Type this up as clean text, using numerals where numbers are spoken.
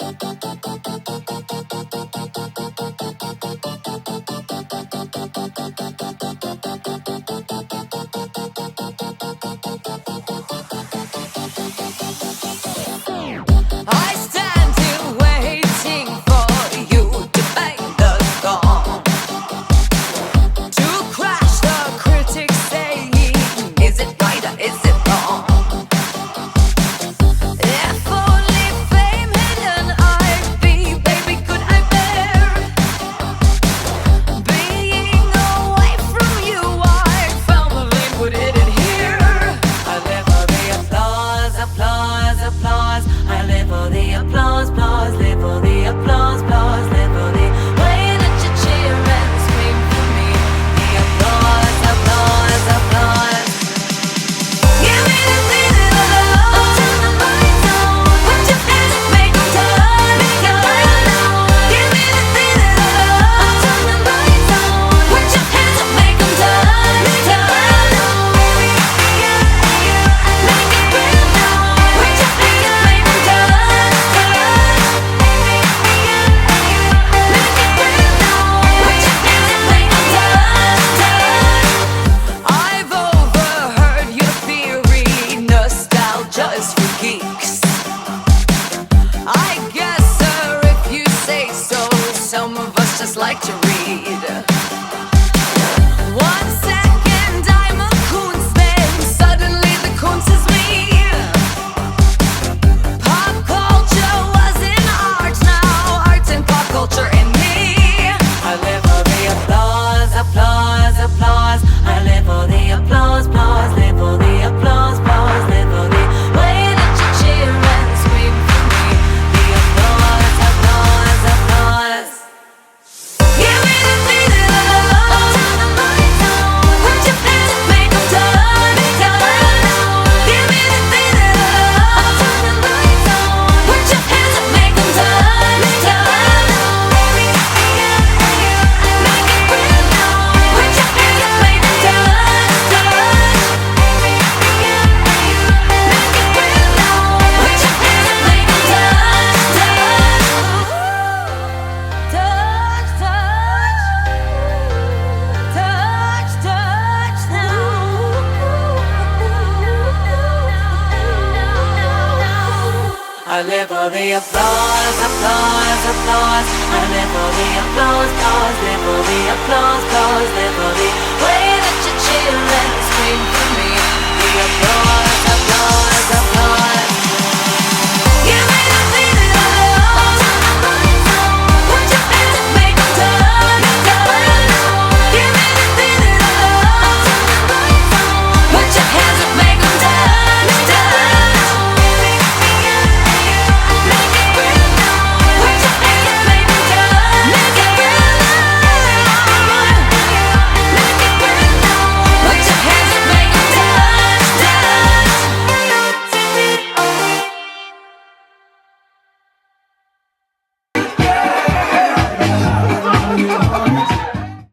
I stand here waiting for you to bang the gong, to crash the critics saying, is it right or is it wrong? If only fame hidden I'd be, baby, could I bear being away from you? I found the vein would hit it here. I live for the applause, applause, applause. I live for the applause, applause, live for the applause, applause, live for the way that you cheer and scream for me. The applause, applause, applause. Give me the feeling of love. Turn the lights on. Put your hands up, make 'em turn. Give me the feeling of love. Turn the lights on. Put your hands up, make 'em turn. Make it real now. Put your hands up, make 'em turn. I've overheard your theory, nostalgia is for geeks. I guess, sir, if you say so, some of us just like to read. 1 second I'm a Kunz, then suddenly the Kunz is me. Pop culture was in art, now art's in pop culture in me. I live for the applause, applause, applause. I live for the applause, applause, live for the applause, applause, live for the way that you cheer and scream for me. The applause, applause, applause. Give me the feeling of love. Turn the lights on. Put your hands up, make 'em turn. Give me the feeling of love. Turn the lights on. Put your hands up, make 'em turn. Make it real now. Put your hands up, make 'em turn. Make it real now. Put your hands up, make 'em turn. Touch, touch, touch now. I live for the applause, applause, applause. I live for the applause, applause, live for the applause, applause, live for the way that you cheer and scream for me. The applause, applause, applause.